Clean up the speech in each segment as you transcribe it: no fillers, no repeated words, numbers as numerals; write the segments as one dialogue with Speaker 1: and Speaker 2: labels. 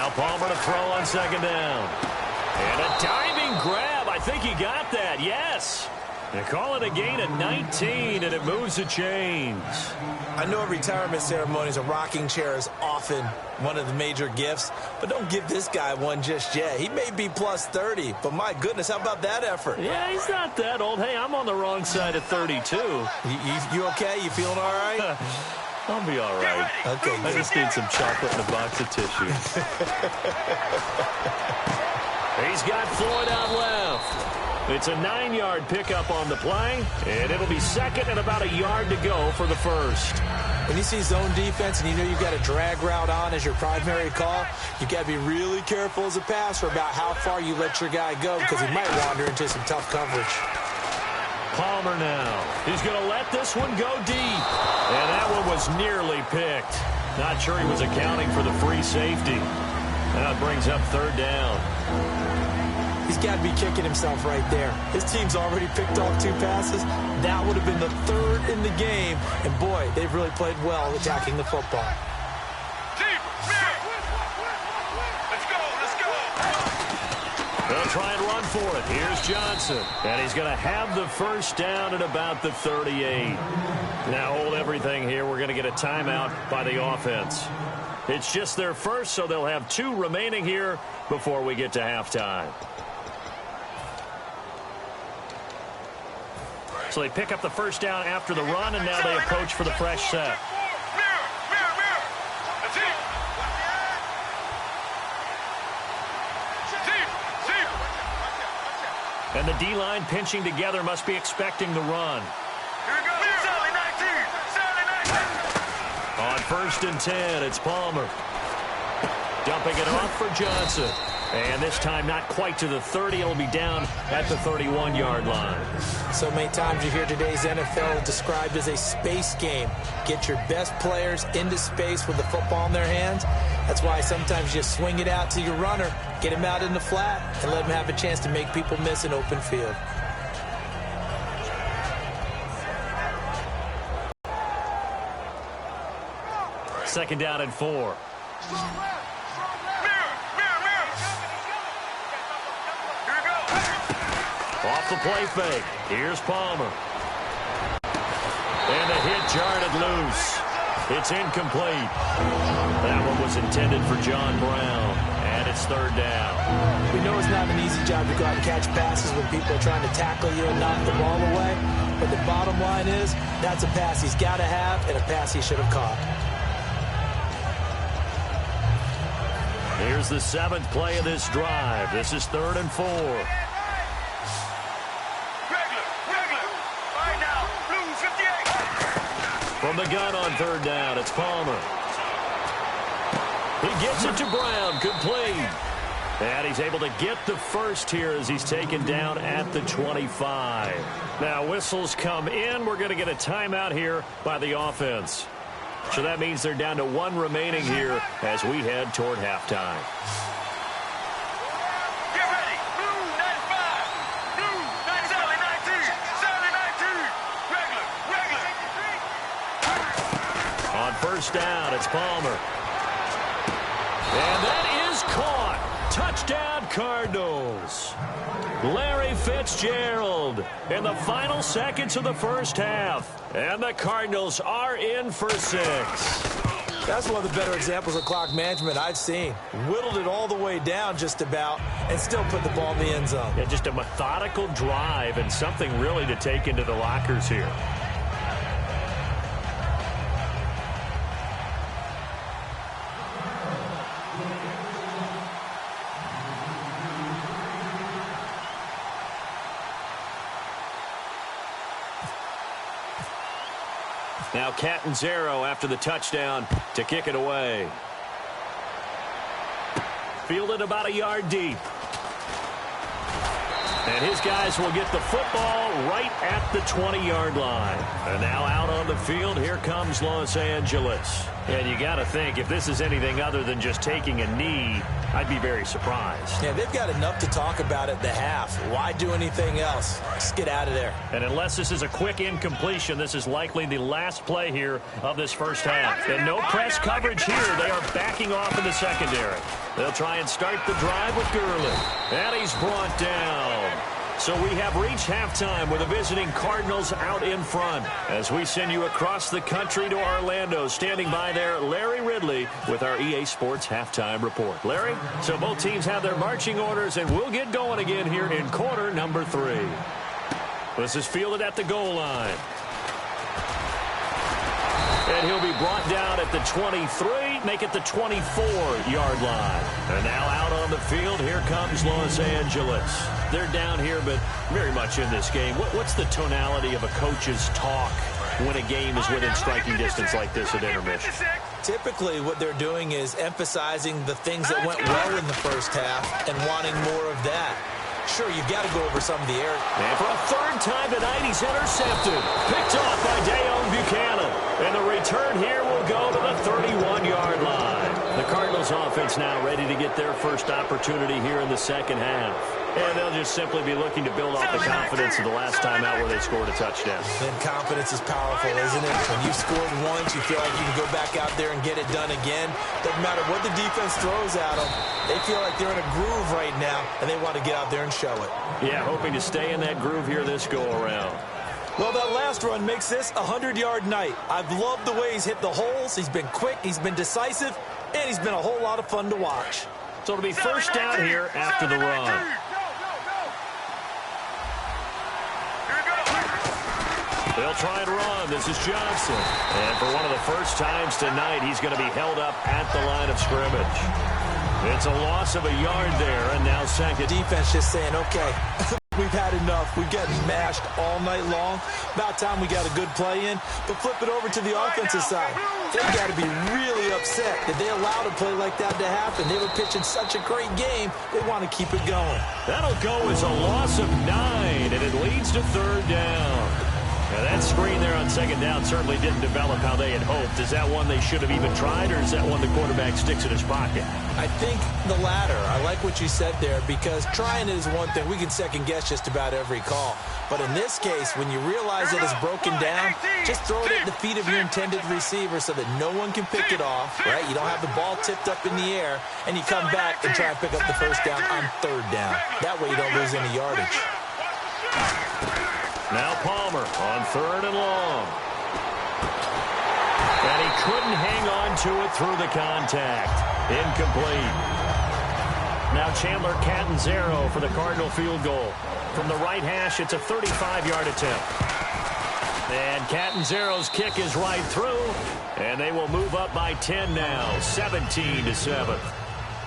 Speaker 1: Now Palmer to throw on second down. And a diving grab. I think he got that. Yes. They call it a gain of 19, and it moves the chains.
Speaker 2: I know at retirement ceremonies, a rocking chair is often one of the major gifts, but don't give this guy one just yet. He may be plus 30, but my goodness, how about that effort?
Speaker 1: Yeah, he's not that old. Hey, I'm on the wrong side of 32.
Speaker 2: You okay? You feeling all right?
Speaker 1: I'll be all right.
Speaker 2: Okay,
Speaker 1: I just need some chocolate and a box of tissue. He's got Floyd out left. It's a 9-yard pickup on the play, and it'll be second and about a yard to go for the first.
Speaker 2: When you see zone defense and you know you've got a drag route on as your primary call, you've got to be really careful as a passer about how far you let your guy go because he might wander into some tough coverage.
Speaker 1: Palmer now. He's going to let this one go deep. And that one was nearly picked. Not sure he was accounting for the free safety. Now it brings up third down.
Speaker 2: He's got to be kicking himself right there. His team's already picked off 2 passes. That would have been the 3rd in the game. And, boy, they've really played well attacking the football.
Speaker 1: They'll try and run for it. Here's Johnson. And he's going to have the first down at about the 38. Now hold everything here. We're going to get a timeout by the offense. It's just their first, so they'll have 2 remaining here before we get to halftime. So they pick up the first down after the run, and now they approach for the fresh set. And the D-line pinching together must be expecting the run. On 1st and 10, it's Palmer. Dumping it off for Johnson. And this time not quite to the 30. It'll be down at the 31-yard line.
Speaker 2: So many times you hear today's NFL described as a space game. Get your best players into space with the football in their hands. That's why sometimes you swing it out to your runner, get him out in the flat, and let him have a chance to make people miss an open field.
Speaker 1: Second down and 4. Off the play fake. Here's Palmer. And a hit jarred it loose. It's incomplete. That one was intended for John Brown. And it's third down.
Speaker 2: We know it's not an easy job to go out and catch passes when people are trying to tackle you and knock the ball away. But the bottom line is, that's a pass he's got to have and a pass he should have caught.
Speaker 1: Here's the 7th play of this drive. This is 3rd and 4. From the gun on 3rd down, it's Palmer. He gets it to Brown, complete. And he's able to get the first here as he's taken down at the 25. Now whistles come in. We're going to get a timeout here by the offense. So that means they're down to 1 remaining here as we head toward halftime.
Speaker 3: Get ready. Blue 95. Blue 19. Saturday 19. Regular.
Speaker 1: On 1st down, it's Palmer. And that is caught. Touchdown, Cardinals. Larry Fitzgerald in the final seconds of the first half. And the Cardinals are in for 6.
Speaker 2: That's one of the better examples of clock management I've seen. Whittled it all the way down just about and still put the ball in the end zone.
Speaker 1: Yeah, just a methodical drive and something really to take into the lockers here. Now Catanzaro after the touchdown to kick it away. Fielded about a yard deep. And his guys will get the football right at the 20-yard line. And now out on the field, here comes Los Angeles. And you got to think, if this is anything other than just taking a knee, I'd be very surprised.
Speaker 2: Yeah, they've got enough to talk about at the half. Why do anything else? Just get out of there.
Speaker 1: And unless this is a quick incompletion, this is likely the last play here of this first half. And no press coverage here. They are backing off in the secondary. They'll try and start the drive with Gurley. And he's brought down. So we have reached halftime with the visiting Cardinals out in front. As we send you across the country to Orlando, standing by there, Larry Ridley with our EA Sports Halftime Report. Larry, so both teams have their marching orders, and we'll get going again here in quarter number 3. This is fielded at the goal line. And he'll be brought down at the 23, make it the 24-yard line. And now out on the field, here comes Los Angeles. They're down here, but very much in this game. What's the tonality of a coach's talk when a game is within striking distance like this at intermission?
Speaker 2: Typically, what they're doing is emphasizing the things that went well in the first half and wanting more of that. Sure, you've got to go over some of the air.
Speaker 1: And for a third time tonight, he's intercepted. Picked off by Dayon Buchanan. And the return here will go to the 31-yard line. The Cardinals offense now ready to get their first opportunity here in the second half. And they'll just simply be looking to build off the confidence of the last time out where they scored a touchdown.
Speaker 2: And confidence is powerful, isn't it? When you've scored once, you feel like you can go back out there and get it done again. Doesn't matter what the defense throws at them. They feel like they're in a groove right now, and they want to get out there and show it.
Speaker 1: Yeah, hoping to stay in that groove here this go-around.
Speaker 2: Well, that last run makes this a 100-yard night. I've loved the way he's hit the holes. He's been quick, he's been decisive, and he's been a whole lot of fun to watch.
Speaker 1: So it'll be first down here after the run. They'll try and run. This is Johnson. And for one of the first times tonight, he's going to be held up at the line of scrimmage. It's a loss of a yard there, and now second.
Speaker 2: Defense just saying, okay, we've had enough. We've gotten mashed all night long. About time we got a good play in. But flip it over to the offensive side. They've got to be really upset that they allowed a play like that to happen. They were pitching such a great game, they want to keep it going.
Speaker 1: That'll go as a loss of 9, and it leads to third down. Now that screen there on second down certainly didn't develop how they had hoped. Is that one they should have even tried, or is that one the quarterback sticks in his pocket?
Speaker 2: I think the latter. I like what you said there, because trying it is one thing. We can second-guess just about every call. But in this case, when you realize that it's broken down, just throw it at the feet of your intended receiver so that no one can pick it off, right? You don't have the ball tipped up in the air, and you come back and try and pick up the first down on third down. That way you don't lose any yardage.
Speaker 1: Now Palmer on third and long. And he couldn't hang on to it through the contact. Incomplete. Now Chandler Catanzaro for the Cardinal field goal. From the right hash, it's a 35-yard attempt. And Catanzaro's kick is right through. And they will move up by 10 now, 17-7.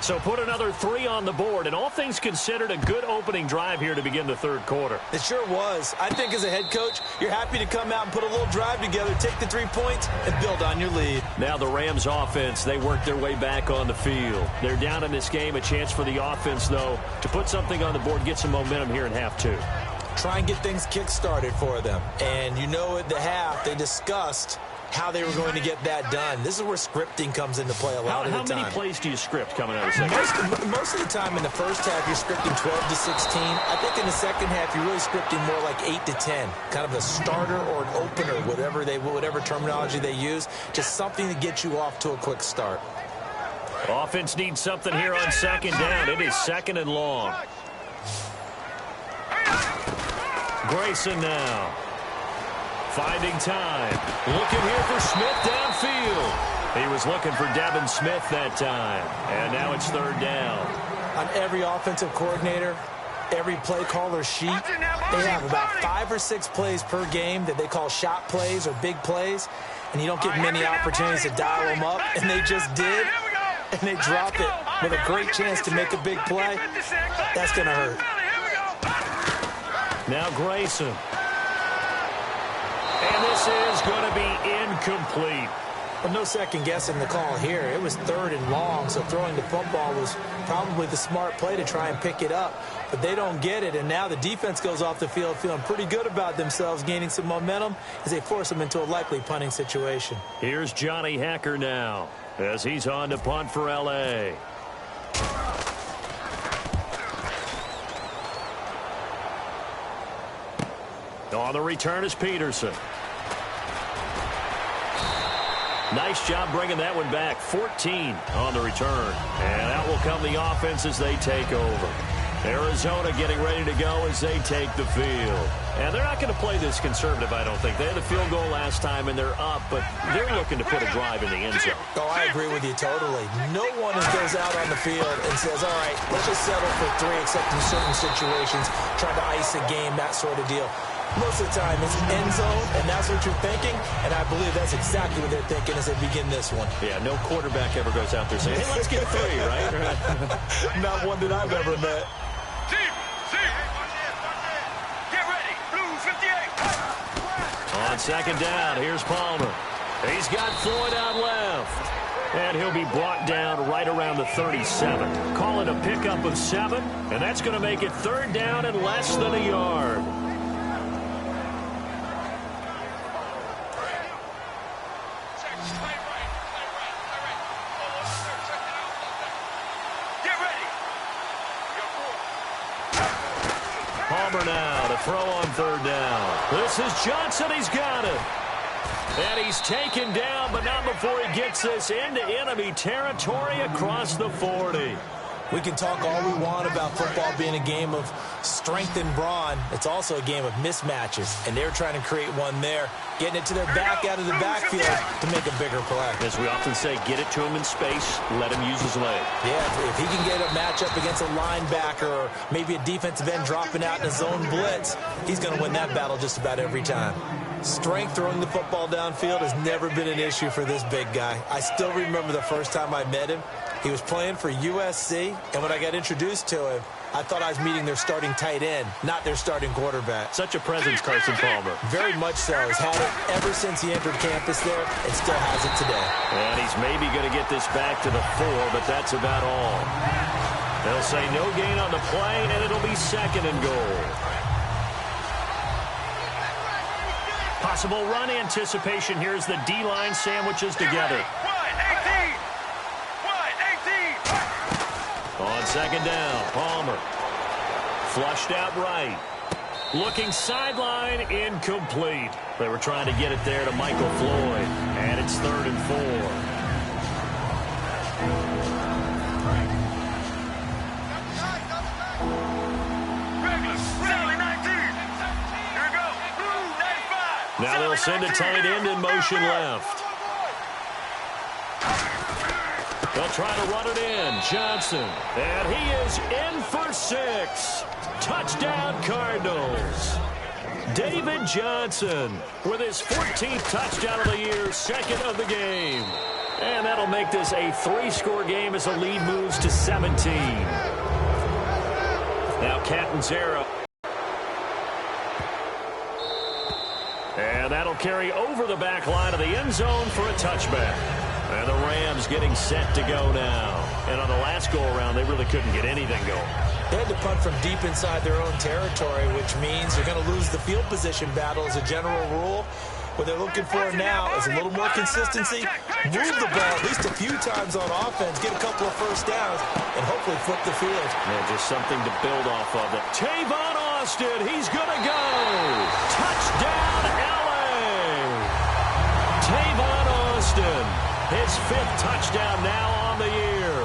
Speaker 1: So put another 3 on the board, and all things considered, a good opening drive here to begin the third quarter.
Speaker 2: It sure was. I think as a head coach, you're happy to come out and put a little drive together, take the 3 points, and build on your lead.
Speaker 1: Now the Rams offense, they work their way back on the field. They're down in this game, a chance for the offense, though, to put something on the board, get some momentum here in half 2.
Speaker 2: Try and get things kick-started for them. And you know at the half, they discussed how they were going to get that done. This is where scripting comes into play a lot of the time.
Speaker 1: How many plays do you script coming out of the second?
Speaker 2: Most of the time in the first half, you're scripting 12 to 16. I think in the second half, you're really scripting more like 8 to 10. Kind of a starter or an opener, whatever terminology they use. Just something to get you off to a quick start.
Speaker 1: Offense needs something here on second down. It is second and long. Grayson now. Finding time. Looking here for Smith downfield. He was looking for Devin Smith that time. And now it's third down.
Speaker 2: On every offensive coordinator, every play caller sheet, they have about 5 or 6 plays per game that they call shot plays or big plays. And you don't get many opportunities to dial them up. And they just did. And they drop it with a great chance to make a big play. That's going to hurt.
Speaker 1: Now Grayson. And this is going to be incomplete.
Speaker 2: Well, no second guessing the call here. It was 3rd and long, so throwing the football was probably the smart play to try and pick it up. But they don't get it, and now the defense goes off the field feeling pretty good about themselves, gaining some momentum as they force them into a likely punting situation.
Speaker 1: Here's Johnny Hacker now as he's on to punt for L.A. On the return is Peterson. Nice job bringing that one back. 14 on the return. And out will come the offense as they take over. Arizona getting ready to go as they take the field. And they're not going to play this conservative, I don't think. They had the field goal last time, and they're up, but they're looking to put a drive in the end zone.
Speaker 2: Oh, I agree with you totally. No one goes out on the field and says, all right, let's just settle for 3, except in certain situations, trying to ice a game, that sort of deal. Most of the time, it's end zone, and that's what you're thinking, and I believe that's exactly what they're thinking as they begin this one.
Speaker 1: Yeah, no quarterback ever goes out there saying, hey, let's get 3, right?
Speaker 2: Not one that I've ever met.
Speaker 3: Get ready. Blue 58.
Speaker 1: On second down, here's Palmer. He's got Floyd out left. And he'll be brought down right around the 37. Call it a pickup of 7, and that's going to make it 3rd down and less than a yard. Palmer now to throw on 3rd down. This is Johnson. He's got it. And he's taken down, but not before he gets this into enemy territory across the 40.
Speaker 2: We can talk all we want about football being a game of strength and brawn. It's also a game of mismatches, and they're trying to create one there, getting it to their back out of the backfield to make a bigger play.
Speaker 1: As we often say, get it to him in space, let him use his leg.
Speaker 2: Yeah, if he can get a matchup against a linebacker or maybe a defensive end dropping out in a zone blitz, he's going to win that battle just about every time. Strength throwing the football downfield has never been an issue for this big guy. I still remember the first time I met him. He was playing for USC, and when I got introduced to him, I thought I was meeting their starting tight end, not their starting quarterback.
Speaker 1: Such a presence, Carson Palmer.
Speaker 2: Very much so. He's had it ever since he entered campus there and still has it today.
Speaker 1: And he's maybe going to get this back to the 4, but that's about all. They'll say no gain on the play, and it'll be 2nd and goal. Possible run anticipation here as the D-line sandwiches together. On second down, Palmer. Flushed out right. Looking sideline, incomplete. They were trying to get it there to Michael Floyd. And it's 3rd and 4. Now they'll send a tight end in motion left. They'll try to run it in. Johnson. And he is in for 6. Touchdown, Cardinals. David Johnson with his 14th touchdown of the year, 2nd of the game. And that'll make this a 3-score game as the lead moves to 17. Now Catanzaro. And that'll carry over the back line of the end zone for a touchback. And the Rams getting set to go now. And on the last go-around, they really couldn't get anything going.
Speaker 2: They had to punt from deep inside their own territory, which means they're going to lose the field position battle as a general rule. What they're looking for now is a little more consistency, move the ball at least a few times on offense, get a couple of first downs, and hopefully flip the field.
Speaker 1: Yeah, just something to build off of it. Tavon Austin, he's going to go. Touchdown, L.A. Tavon Austin, his 5th touchdown now on the year.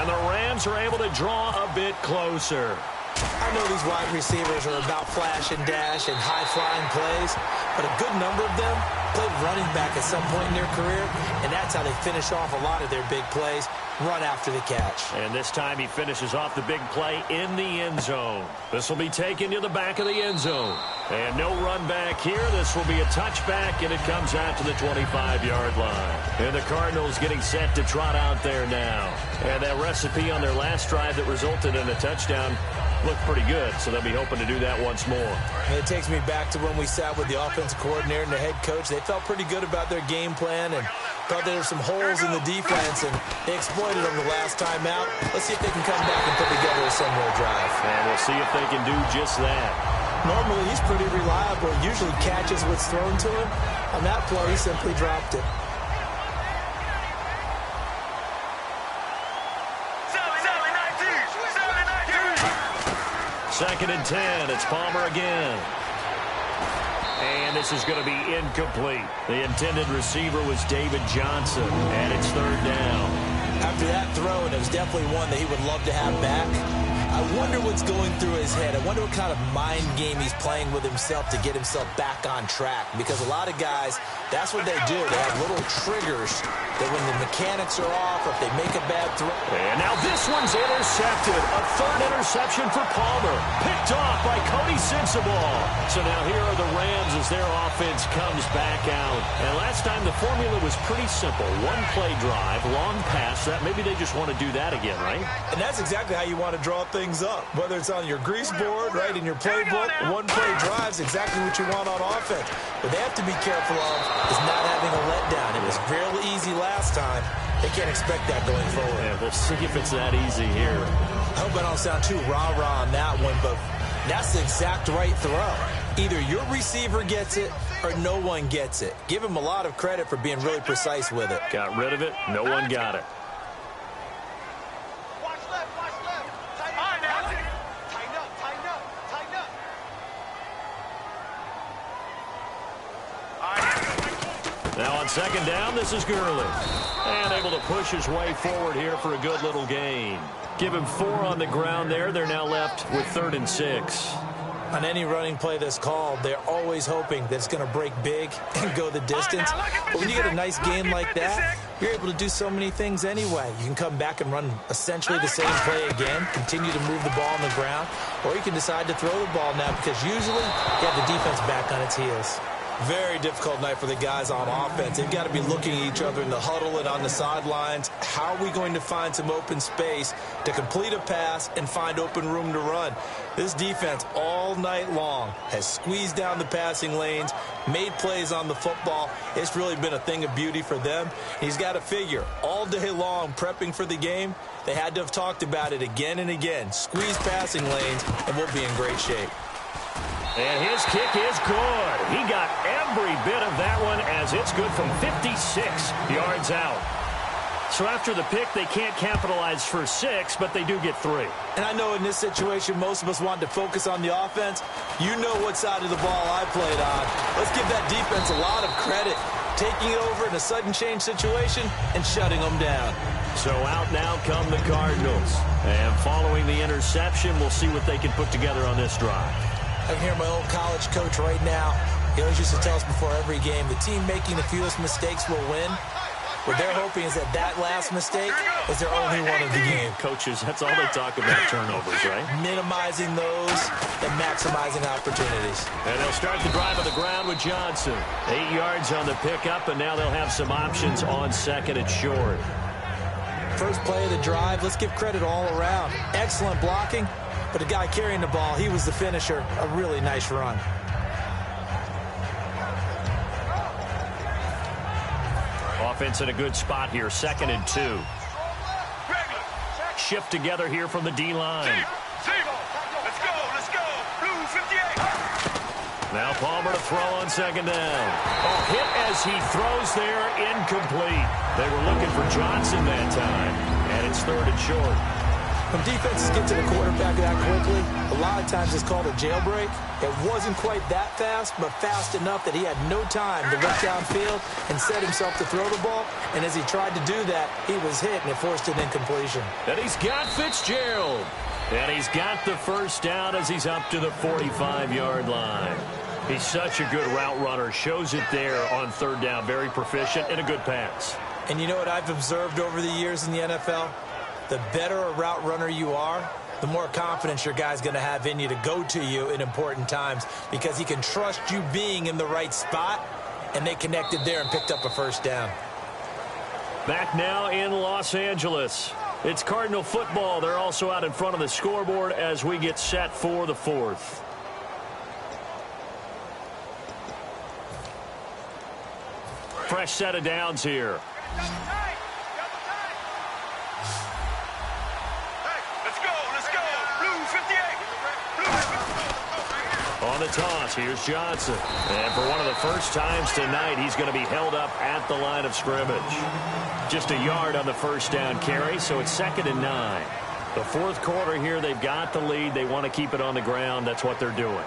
Speaker 1: And the Rams are able to draw a bit closer.
Speaker 2: I know these wide receivers are about flash and dash and high-flying plays, but a good number of them played running back at some point in their career, and that's how they finish off a lot of their big plays, run after the catch.
Speaker 1: And this time he finishes off the big play in the end zone. This will be taken to the back of the end zone. And no run back here. This will be a touchback, and it comes out to the 25-yard line. And the Cardinals getting set to trot out there now. And that recipe on their last drive that resulted in a touchdown looked pretty good, so they'll be hoping to do that once more.
Speaker 2: And it takes me back to when we sat with the offensive coordinator and the head coach. They felt pretty good about their game plan and thought there were some holes in the defense, and they exploited them the last time out. Let's see if they can come back and put together a similar drive.
Speaker 1: And we'll see if they can do just that.
Speaker 2: Normally, he's pretty reliable. He usually catches what's thrown to him. On that play, he simply dropped it.
Speaker 1: Second and 10. It's Palmer again. And this is going to be incomplete. The intended receiver was David Johnson, and it's third down.
Speaker 2: After that throw, and it was definitely one that he would love to have back, I wonder what's going through his head. I wonder what kind of mind game he's playing with himself to get himself back on track. Because a lot of guys, that's what they do. They have little triggers that when the mechanics are off, or if they make a bad throw.
Speaker 1: And now this one's intercepted. A third interception for Palmer. Picked off by Cody Sensabaugh. So now here are the Rams as their offense comes back out. And last time the formula was pretty simple. One play drive, long pass. That maybe they just want to do that again, right?
Speaker 2: And that's exactly how you want to draw things up. Whether it's on your grease board, right, in your playbook, one play drive's exactly what you want on offense. What they have to be careful of is not having a letdown. It was real easy last time. They can't expect that going forward.
Speaker 1: Yeah, we'll see if it's that easy here.
Speaker 2: I hope I don't sound too rah-rah on that one, but that's the exact right throw. Either your receiver gets it or no one gets it. Give him a lot of credit for being really precise with it.
Speaker 1: Got rid of it. No one got it. Now on second down, this is Gurley. And able to push his way forward here for a good little gain. Give him 4 on the ground there. They're now left with 3rd and 6.
Speaker 2: On any running play that's called, they're always hoping that it's going to break big and go the distance. But when you get a nice gain like that, you're able to do so many things anyway. You can come back and run essentially the same play again, continue to move the ball on the ground, or you can decide to throw the ball now because usually you have the defense back on its heels. Very difficult night for the guys on offense. They've got to be looking at each other in the huddle and on the sidelines. How are we going to find some open space to complete a pass and find open room to run? This defense all night long has squeezed down the passing lanes, made plays on the football. It's really been a thing of beauty for them. He's got to figure all day long prepping for the game. They had to have talked about it again and again. Squeeze passing lanes and we'll be in great shape.
Speaker 1: And his kick is good. He got every bit of that one as it's good from 56 yards out. So after the pick, they can't capitalize for 6, but they do get 3.
Speaker 2: And I know in this situation, most of us want to focus on the offense. You know what side of the ball I played on. Let's give that defense a lot of credit. Taking it over in a sudden change situation and shutting them down.
Speaker 1: So out now come the Cardinals. And following the interception, we'll see what they can put together on this drive.
Speaker 2: I can hear my old college coach right now. He always used to tell us before every game, the team making the fewest mistakes will win. What they're hoping is that last mistake is their only one of the game.
Speaker 1: Coaches, that's all they talk about, turnovers, right?
Speaker 2: Minimizing those and maximizing opportunities.
Speaker 1: And they'll start the drive on the ground with Johnson. 8 yards on the pickup, and now they'll have some options on 2nd and short.
Speaker 2: First play of the drive, let's give credit all around. Excellent blocking. But the guy carrying the ball, he was the finisher. A really nice run.
Speaker 1: Offense in a good spot here. 2nd and 2. Shift together here from the D-line.
Speaker 3: Let's go. Blue 58.
Speaker 1: Now Palmer to throw on 2nd down. Oh, hit as he throws there, incomplete. They were looking for Johnson that time, and it's 3rd and short.
Speaker 2: When defenses get to the quarterback that quickly, a lot of times it's called a jailbreak. It wasn't quite that fast, but fast enough that he had no time to look downfield and set himself to throw the ball. And as he tried to do that, he was hit, and it forced an incompletion.
Speaker 1: And he's got Fitzgerald. And he's got the first down as he's up to the 45-yard line. He's such a good route runner. Shows it there on 3rd down. Very proficient and a good pass.
Speaker 2: And you know what I've observed over the years in the NFL? The better a route runner you are, the more confidence your guy's going to have in you to go to you in important times because he can trust you being in the right spot, and they connected there and picked up a first down.
Speaker 1: Back now in Los Angeles. It's Cardinal football. They're also out in front of the scoreboard as we get set for the fourth. Fresh set of downs here. On the toss, here's Johnson. And for one of the first times tonight, he's going to be held up at the line of scrimmage. Just a yard on the first down carry, so it's 2nd and 9. The fourth quarter here, they've got the lead. They want to keep it on the ground. That's what they're doing.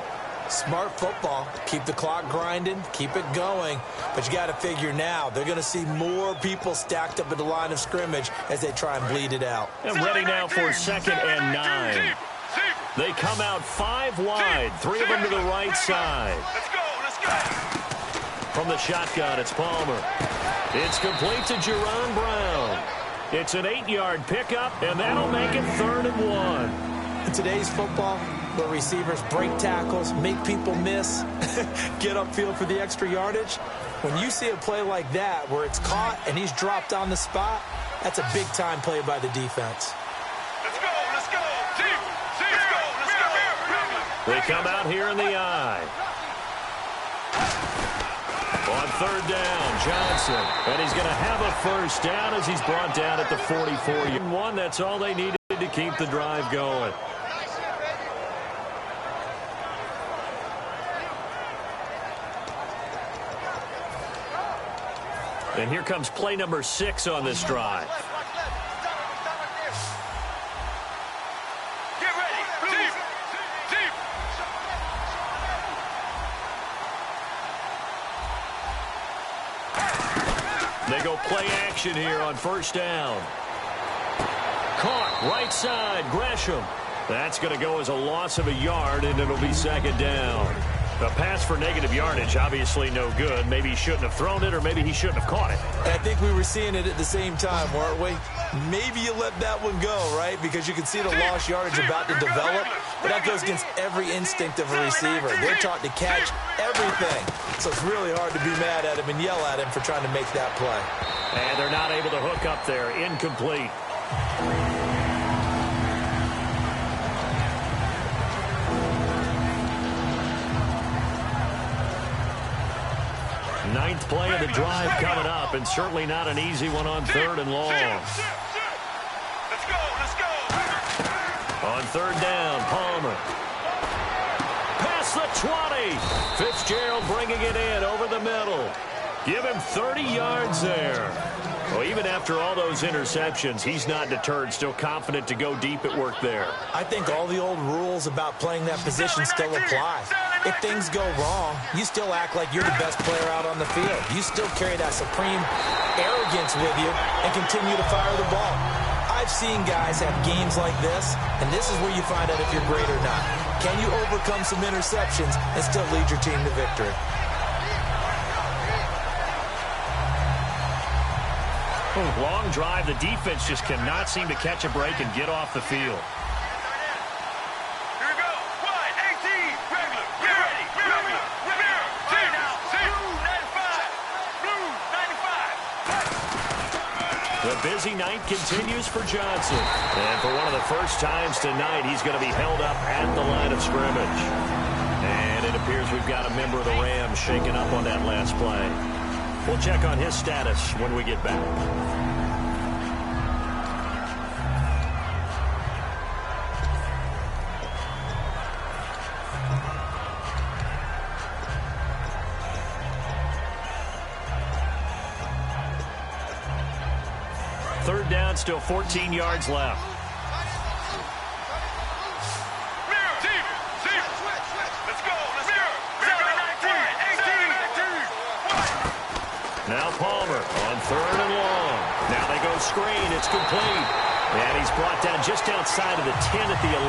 Speaker 2: Smart football. Keep the clock grinding, keep it going. But you got to figure now, they're going to see more people stacked up at the line of scrimmage as they try and bleed it out.
Speaker 1: And ready now for 2nd and 9. They come out 5 wide, 3 of them to the right side.
Speaker 3: Let's go.
Speaker 1: From the shotgun, it's Palmer. It's complete to Jerron Brown. It's an 8-yard pickup, and that'll make it 3rd and 1.
Speaker 2: In today's football, where receivers break tackles, make people miss, get upfield for the extra yardage, when you see a play like that where it's caught and he's dropped on the spot, that's a big-time play by the defense.
Speaker 1: They come out here in the eye. On 3rd down, Johnson. And he's going to have a first down as he's brought down at the 44-yard. That's all they needed to keep the drive going. And here comes play number 6 on this drive. They go play action here on 1st down. Caught right side, Gresham. That's going to go as a loss of a yard, and it'll be 2nd down. A pass for negative yardage, obviously no good. Maybe he shouldn't have thrown it, or maybe he shouldn't have caught it.
Speaker 2: And I think we were seeing it at the same time, weren't we? Maybe you let that one go, right? Because you can see the lost yardage about to develop. But that goes against every instinct of a receiver. They're taught to catch everything. So it's really hard to be mad at him and yell at him for trying to make that play.
Speaker 1: And they're not able to hook up there. Incomplete. Ninth play of the drive coming up, and certainly not an easy one on 3rd and long.
Speaker 3: Let's go.
Speaker 1: On 3rd down, Palmer. Past the 20. Fitzgerald bringing it in over the middle. Give him 30 yards there. Well, even after all those interceptions, he's not deterred, still confident to go deep at work there.
Speaker 2: I think all the old rules about playing that position still apply. If things go wrong, you still act like you're the best player out on the field. You still carry that supreme arrogance with you and continue to fire the ball. I've seen guys have games like this, and this is where you find out if you're great or not. Can you overcome some interceptions and still lead your team to victory?
Speaker 1: Long drive. The defense just cannot seem to catch a break and get off the field.
Speaker 3: Here we go. 1-18. Regular. Get ready. Regular. Team now. Blue 95.
Speaker 1: The busy night continues for Johnson. And for one of the first times tonight, he's going to be held up at the line of scrimmage. And it appears we've got a member of the Rams shaken up on that last play. We'll check on his status when we get back. Third down, still 14 yards left. Now Palmer on 3rd and long. Now they go screen. It's complete. And he's brought down just outside of the 10 at the 11.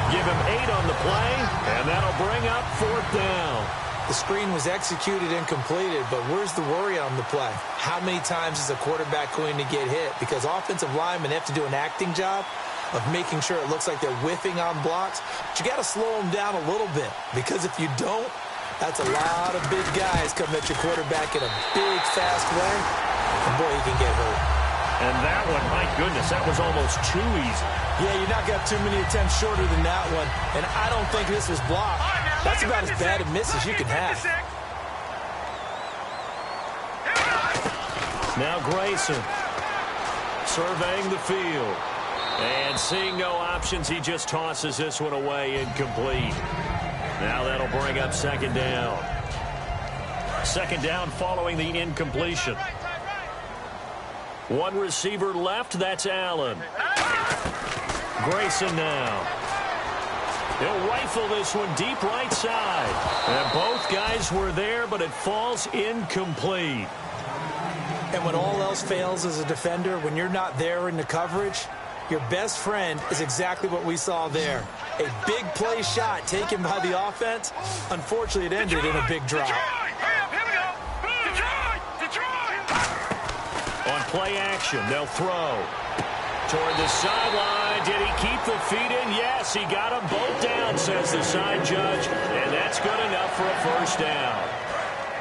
Speaker 1: Give him 8 on the play, and that'll bring up 4th down.
Speaker 2: The screen was executed and completed, but where's the worry on the play? How many times is a quarterback going to get hit? Because offensive linemen have to do an acting job of making sure it looks like they're whiffing on blocks. But you got to slow them down a little bit, because if you don't, that's a lot of big guys coming at your quarterback in a big, fast way. And boy, he can get hurt.
Speaker 1: And that one, my goodness, that was almost too easy.
Speaker 2: Yeah, you knock out too many attempts shorter than that one, and I don't think this was blocked. That's about as bad a miss as you can have.
Speaker 1: Now Grayson surveying the field. And seeing no options, he just tosses this one away, incomplete. Now that'll bring up second down. Second down following the incompletion. One receiver left, that's Allen. Grayson now. He'll rifle this one deep right side. And both guys were there, but it falls incomplete.
Speaker 2: And when all else fails as a defender, when you're not there in the coverage, your best friend is exactly what we saw there. A big play shot taken by the offense. Unfortunately, it ended in a big drop.
Speaker 1: On play action, they'll throw. Toward the sideline. Did he keep the feet in? Yes, he got them both down, says the side judge. And that's good enough for a first down.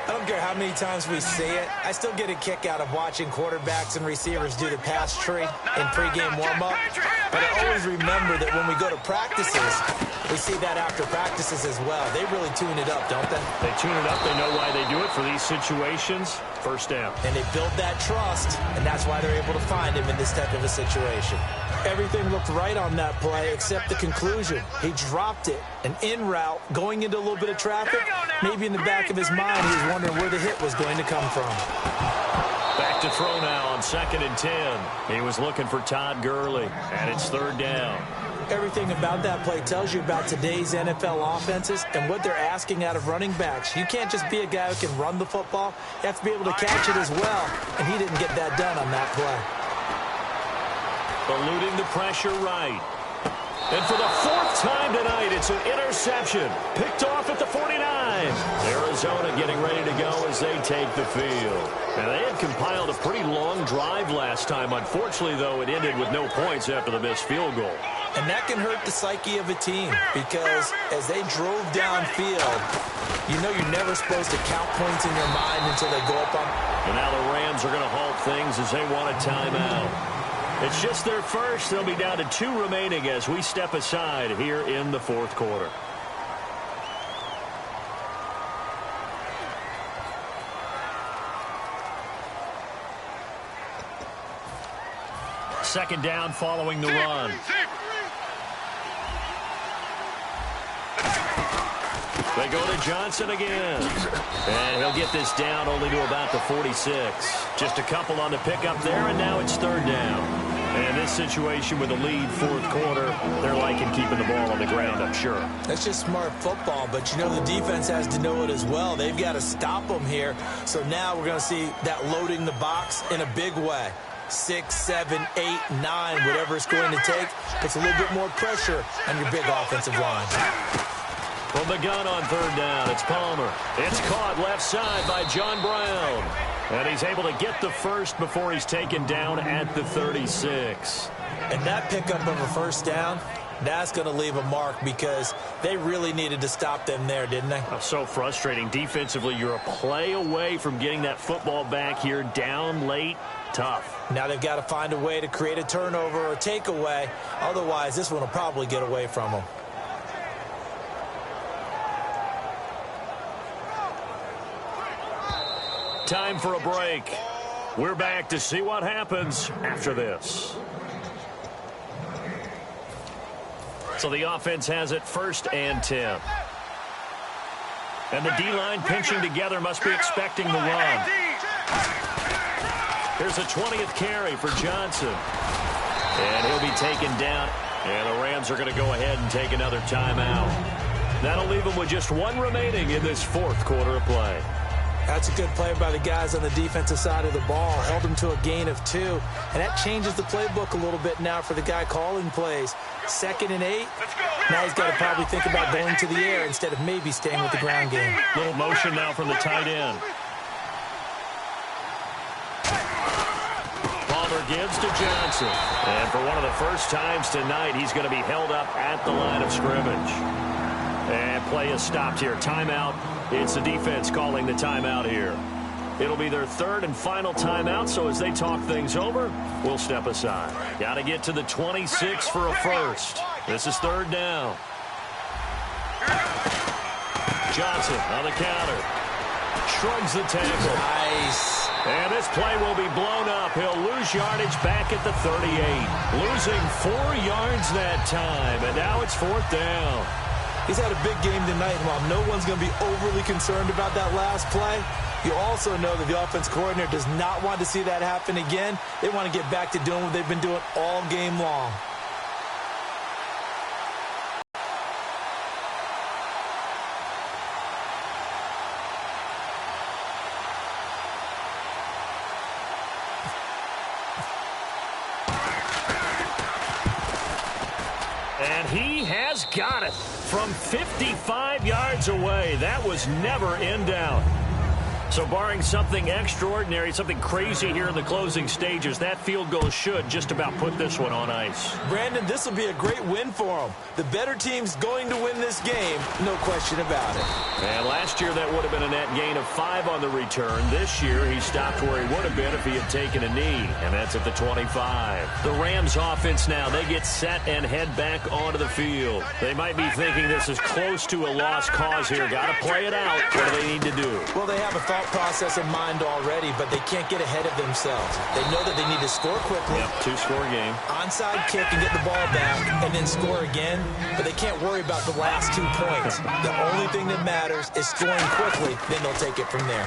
Speaker 2: I don't care how many times we say it, I still get a kick out of watching quarterbacks and receivers do the pass tree in pregame warm-up. But I always remember that when we go to practices, we see that after practices as well. They really tune it up, don't they?
Speaker 1: They tune it up. They know why they do it for these situations. First down.
Speaker 2: And they build that trust, and that's why they're able to find him in this type of a situation. Everything looked right on that play except the conclusion. He dropped it, an in route, going into a little bit of traffic. Maybe in the back of his mind, he was wondering where the hit was going to come from.
Speaker 1: Back to throw now on 2nd and 10. He was looking for Todd Gurley, and it's third down.
Speaker 2: Everything about that play tells you about today's NFL offenses and what they're asking out of running backs. You can't just be a guy who can run the football. You have to be able to catch it as well, and he didn't get that done on that play.
Speaker 1: Eluding the pressure right. And for the 4th time tonight, it's an interception. Picked off at the 49. Arizona getting ready to go as they take the field. And they had compiled a pretty long drive last time. Unfortunately, though, it ended with no points after the missed field goal.
Speaker 2: And that can hurt the psyche of a team because as they drove downfield, you know you're never supposed to count points in your mind until they go up on.
Speaker 1: And now the Rams are going to halt things as they want a timeout. It's just their first. They'll be down to 2 remaining as we step aside here in the 4th quarter. Second down following the run. They go to Johnson again. And he'll get this down only to about the 46. Just a couple on the pickup there, and now it's third down. And this situation with a lead 4th quarter, they're liking keeping the ball on the ground, I'm sure.
Speaker 2: That's just smart football, but you know the defense has to know it as well. They've got to stop them here. So now we're going to see that loading the box in a big way. 6, 7, 8, 9, whatever it's going to take, puts a little bit more pressure on your big offensive line.
Speaker 1: From the gun on third down, it's Palmer. It's caught left side by John Brown. And he's able to get the first before he's taken down at the 36.
Speaker 2: And that pickup of a first down, that's going to leave a mark because they really needed to stop them there, didn't they?
Speaker 1: Oh, so frustrating. Defensively, you're a play away from getting that football back here down late. Tough.
Speaker 2: Now they've got to find a way to create a turnover or takeaway. Otherwise, this one will probably get away from them.
Speaker 1: Time for a break. We're back to see what happens after this. So the offense has it 1st and 10. And the D-line pinching together must be expecting the run. Here's a 20th carry for Johnson. And he'll be taken down. And the Rams are going to go ahead and take another timeout. That'll leave them with just 1 remaining in this 4th quarter of play.
Speaker 2: That's a good play by the guys on the defensive side of the ball. Held them to a gain of 2. And that changes the playbook a little bit now for the guy calling plays. 2nd and 8. Now he's got to probably think about going to the air instead of maybe staying with the ground game.
Speaker 1: Little motion now from the tight end. Palmer gives to Johnson. And for one of the first times tonight, he's going to be held up at the line of scrimmage. And play is stopped here. Timeout. It's the defense calling the timeout here. It'll be their third and final timeout, so as they talk things over, we'll step aside. Got to get to the 26 for a first. This is third down. Johnson on the counter. Shrugs the tackle.
Speaker 2: Nice.
Speaker 1: And this play will be blown up. He'll lose yardage back at the 38. Losing 4 yards that time, and now it's fourth down.
Speaker 2: He's had a big game tonight, and while no one's going to be overly concerned about that last play, you also know that the offense coordinator does not want to see that happen again. They want to get back to doing what they've been doing all game long.
Speaker 1: And he has got it from 55 yards away. That was never in doubt. So barring something extraordinary, something crazy here in the closing stages, that field goal should just about put this one on ice.
Speaker 2: Brandon, this will be a great win for him. The better team's going to win this game, no question about it.
Speaker 1: And last year that would have been a net gain of 5 on the return. This year he stopped where he would have been if he had taken a knee, and that's at the 25. The Rams offense now, they get set and head back onto the field. They might be thinking this is close to a lost cause here. Got to play it out. What do they need to do?
Speaker 2: Well, they have a thought process in mind already, but they can't get ahead of themselves. They know that they need to score quickly.
Speaker 1: Yep, 2-score game.
Speaker 2: Onside kick and get the ball back and then score again, but they can't worry about the last 2 points. The only thing that matters is scoring quickly, then they'll take it from there.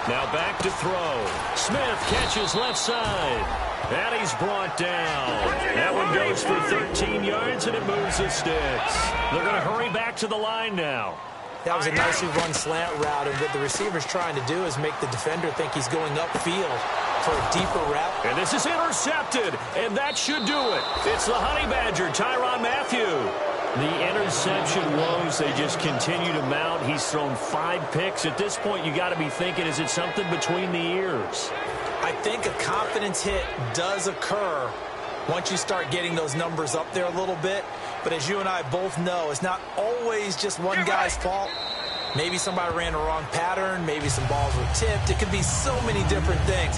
Speaker 1: Now back to throw. Smith catches left side. And he's brought down. That one goes for 13 yards, and it moves the sticks. They're going to hurry back to the line now.
Speaker 2: That was a nicely run slant route, and what the receiver's trying to do is make the defender think he's going upfield for a deeper route.
Speaker 1: And this is intercepted, and that should do it. It's the Honey Badger, Tyrann Mathieu. The interception woes, they just continue to mount. He's thrown 5 picks. At this point, you got to be thinking, is it something between the ears?
Speaker 2: I think a confidence hit does occur once you start getting those numbers up there a little bit. But as you and I both know, it's not always just one guy's fault. Maybe somebody ran the wrong pattern. Maybe some balls were tipped. It could be so many different things.